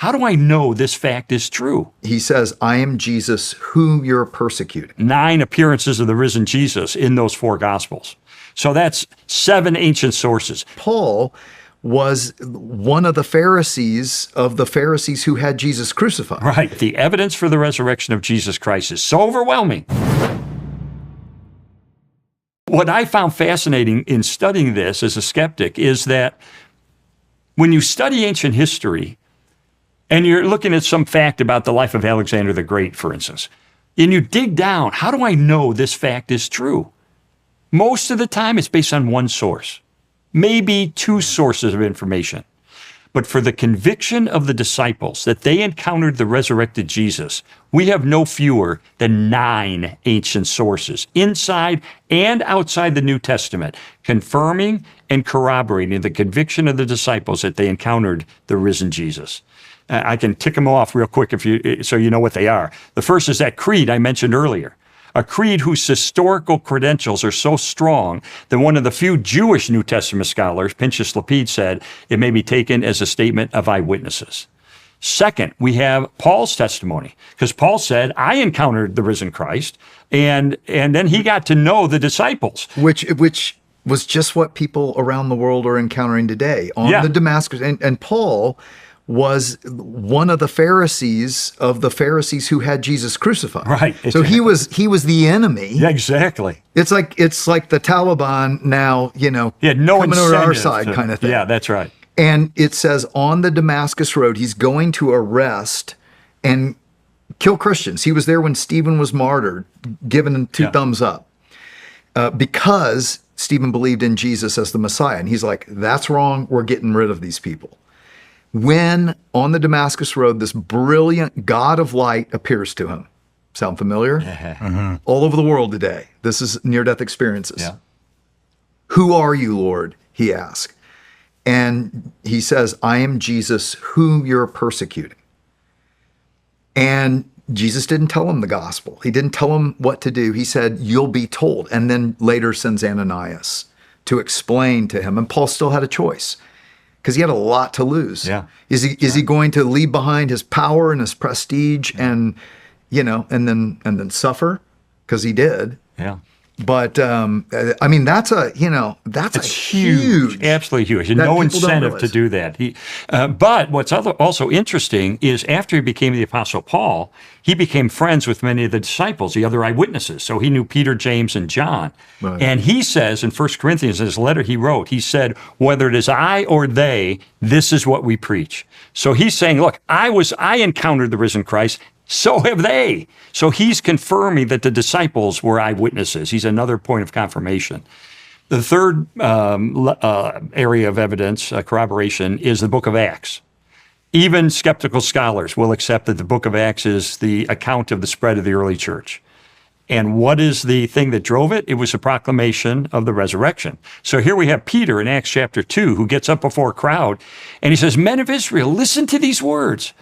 how do I know this fact is true? He says, I am Jesus whom you're persecuting. 9 appearances of the risen Jesus in those 4 Gospels. So that's 7 ancient sources. Paul was one of the Pharisees who had Jesus crucified. Right. The evidence for the resurrection of Jesus Christ is so overwhelming. What I found fascinating in studying this as a skeptic is that when you study ancient history and you're looking at some fact about the life of Alexander the Great, for instance, and you dig down, how do I know this fact is true? Most of the time, it's based on one source, maybe 2 sources of information. But for the conviction of the disciples that they encountered the resurrected Jesus, we have no fewer than 9 ancient sources inside and outside the New Testament, confirming and corroborating the conviction of the disciples that they encountered the risen Jesus. I can tick them off real quick so you know what they are. The first is that creed I mentioned earlier. A creed whose historical credentials are so strong that one of the few Jewish New Testament scholars, Pinchas Lapid, said it may be taken as a statement of eyewitnesses. Second, we have Paul's testimony, because Paul said, I encountered the risen Christ, and then he got to know the disciples. Which was just what people around the world are encountering today on the Damascus. And Paul was one of the Pharisees who had Jesus crucified. Right. So he was the enemy. Yeah, exactly. It's like the Taliban now, no coming over to our side kind of thing. Yeah, that's right. And it says on the Damascus Road, he's going to arrest and kill Christians. He was there when Stephen was martyred, given 2 thumbs up, because Stephen believed in Jesus as the Messiah. And he's like, that's wrong. We're getting rid of these people. When on the Damascus Road, this brilliant God of light appears to him. Sound familiar? Mm-hmm. All over the world today. This is near-death experiences. Yeah. Who are you, Lord? He asked. And he says, I am Jesus whom you're persecuting. And Jesus didn't tell him the gospel. He didn't tell him what to do. He said, you'll be told. And then later sends Ananias to explain to him. And Paul still had a choice, because he had a lot to lose. Yeah. Is he going to leave behind his power and his prestige and then suffer? Because he did. Yeah. But I mean, that's huge, absolutely huge. And no incentive to do that. But what's also interesting is after he became the Apostle Paul, he became friends with many of the disciples, the other eyewitnesses. So he knew Peter, James, and John. Right. And he says in 1 Corinthians, in his letter he wrote, he said, whether it is I or they, this is what we preach. So he's saying, look, I encountered the risen Christ. So have they. So he's confirming that the disciples were eyewitnesses. He's another point of confirmation. The third area of evidence, corroboration, is the book of Acts. Even skeptical scholars will accept that the book of Acts is the account of the spread of the early church. And what is the thing that drove it? It was a proclamation of the resurrection. So here we have Peter in Acts chapter 2, who gets up before a crowd, and he says, men of Israel, listen to these words.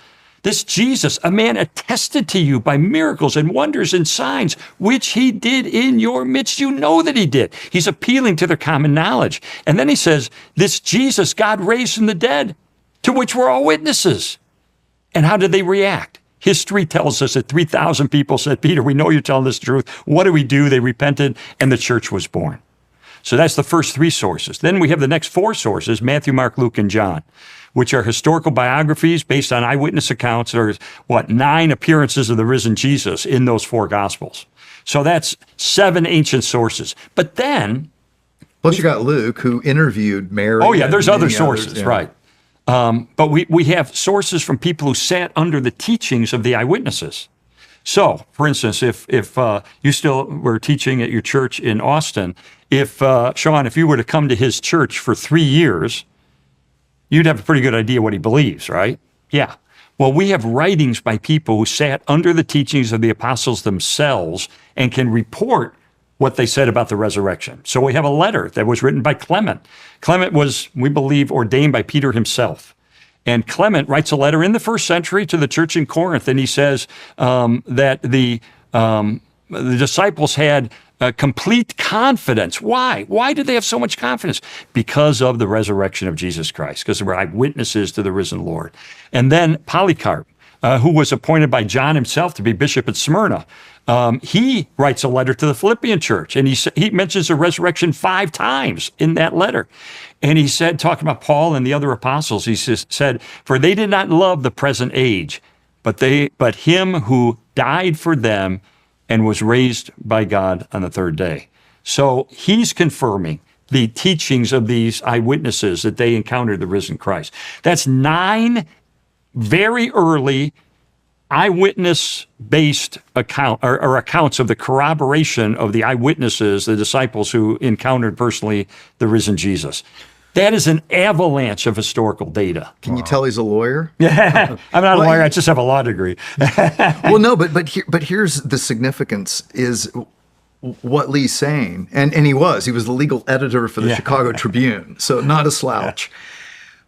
This Jesus, a man attested to you by miracles and wonders and signs, which he did in your midst. You know that he did. He's appealing to their common knowledge. And then he says, this Jesus God raised from the dead, to which we're all witnesses. And how did they react? History tells us that 3,000 people said, Peter, we know you're telling us the truth. What do we do? They repented, and the church was born. So that's the first 3 sources. Then we have the next 4 sources, Matthew, Mark, Luke, and John, which are historical biographies based on eyewitness accounts. There's 9 appearances of the risen Jesus in those 4 Gospels. So that's 7 ancient sources. But then... Plus you got Luke, who interviewed Mary. Oh, yeah, there's other sources, others, yeah. right. But we have sources from people who sat under the teachings of the eyewitnesses. So, for instance, if you still were teaching at your church in Austin, Shawn, if you were to come to his church for 3 years, you'd have a pretty good idea what he believes, right? Yeah. Well, we have writings by people who sat under the teachings of the apostles themselves and can report what they said about the resurrection. So we have a letter that was written by Clement. Clement was, we believe, ordained by Peter himself. And Clement writes a letter in the 1st century to the church in Corinth, and he says that the disciples had complete confidence. Why? Why did they have so much confidence? Because of the resurrection of Jesus Christ, because they were eyewitnesses to the risen Lord. And then Polycarp, who was appointed by John himself to be bishop at Smyrna, he writes a letter to the Philippian church, and he mentions the resurrection 5 times in that letter. And he said, talking about Paul and the other apostles, he said, "For they did not love the present age, but him who died for them and was raised by God on the 3rd day." So he's confirming the teachings of these eyewitnesses that they encountered the risen Christ. That's 9 very early eyewitness-based accounts of the corroboration of the eyewitnesses, the disciples who encountered personally the risen Jesus. That is an avalanche of historical data. Can you tell he's a lawyer? Yeah, I'm not a lawyer. I just have a law degree. Well, no, but here's the significance is what Lee's saying, and he was the legal editor for the Chicago Tribune, so not a slouch.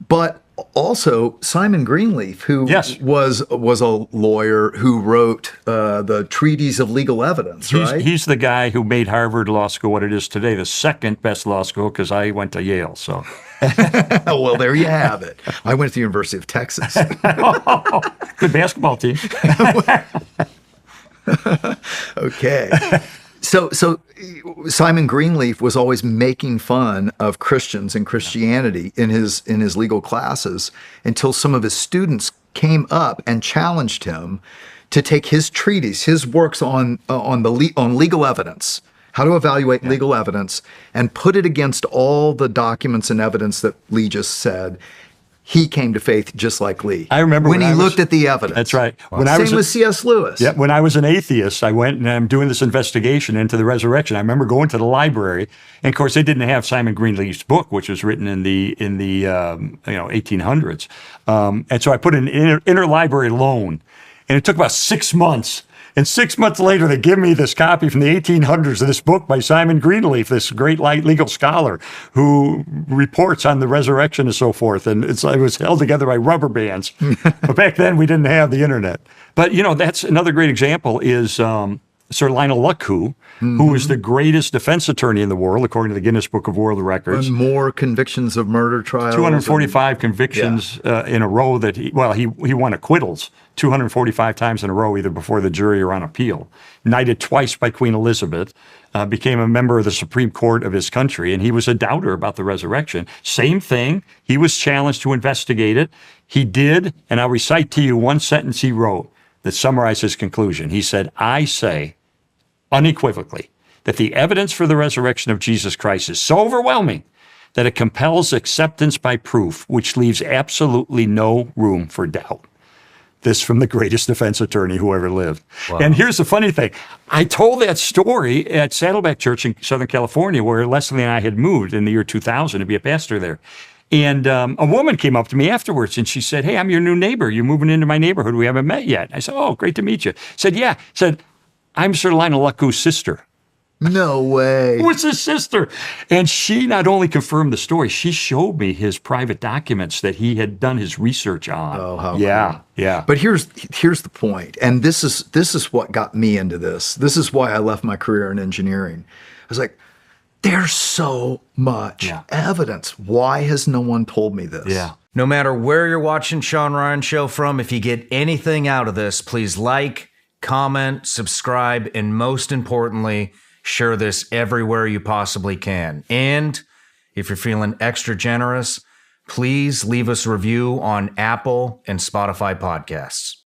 But also Simon Greenleaf, who was a lawyer who wrote the Treatise of Legal Evidence, right? He's the guy who made Harvard Law School what it is today, the second best law school, because I went to Yale. So, well, there you have it. I went to the University of Texas. Good basketball team. Okay. So Simon Greenleaf was always making fun of Christians and Christianity in his legal classes until some of his students came up and challenged him to take his treatise, his works on legal evidence, how to evaluate legal evidence, and put it against all the documents and evidence that Lee just said. He came to faith just like Lee. I remember when he looked at the evidence. That's right. Same with C.S. Lewis. Yeah, when I was an atheist, I went and I'm doing this investigation into the resurrection. I remember going to the library, and of course, they didn't have Simon Greenleaf's book, which was written in the 1800s. And so I put an interlibrary loan, and it took about 6 months. And 6 months later, they give me this copy from the 1800s of this book by Simon Greenleaf, this great legal scholar who reports on the resurrection and so forth. And it was held together by rubber bands. But back then, we didn't have the internet. But, that's another great example is Sir Lionel Luckhoo, who was the greatest defense attorney in the world, according to the Guinness Book of World Records. And more convictions of murder trials. 245 convictions in a row that he won acquittals 245 times in a row, either before the jury or on appeal. Knighted twice by Queen Elizabeth, became a member of the Supreme Court of his country, and he was a doubter about the resurrection. Same thing. He was challenged to investigate it. He did, and I'll recite to you one sentence he wrote that summarized his conclusion. He said, "I say unequivocally that the evidence for the resurrection of Jesus Christ is so overwhelming that it compels acceptance by proof, which leaves absolutely no room for doubt." This from the greatest defense attorney who ever lived. Wow. And here's the funny thing. I told that story at Saddleback Church in Southern California, where Leslie and I had moved in the year 2000 to be a pastor there. And a woman came up to me afterwards and she said, "Hey, I'm your new neighbor. You're moving into my neighborhood. We haven't met yet." I said, "Oh, great to meet you." Said, "Yeah." Said, "I'm Sir Lionel Luckhoo's sister." No way. What's his sister? And she not only confirmed the story, she showed me his private documents that he had done his research on. Oh, how cool. Yeah. But here's the point, and this is what got me into this. This is why I left my career in engineering. I was like, there's so much evidence. Why has no one told me this? Yeah. No matter where you're watching Shawn Ryan Show from, if you get anything out of this, please like, comment, subscribe, and most importantly, share this everywhere you possibly can. And if you're feeling extra generous, please leave us a review on Apple and Spotify podcasts.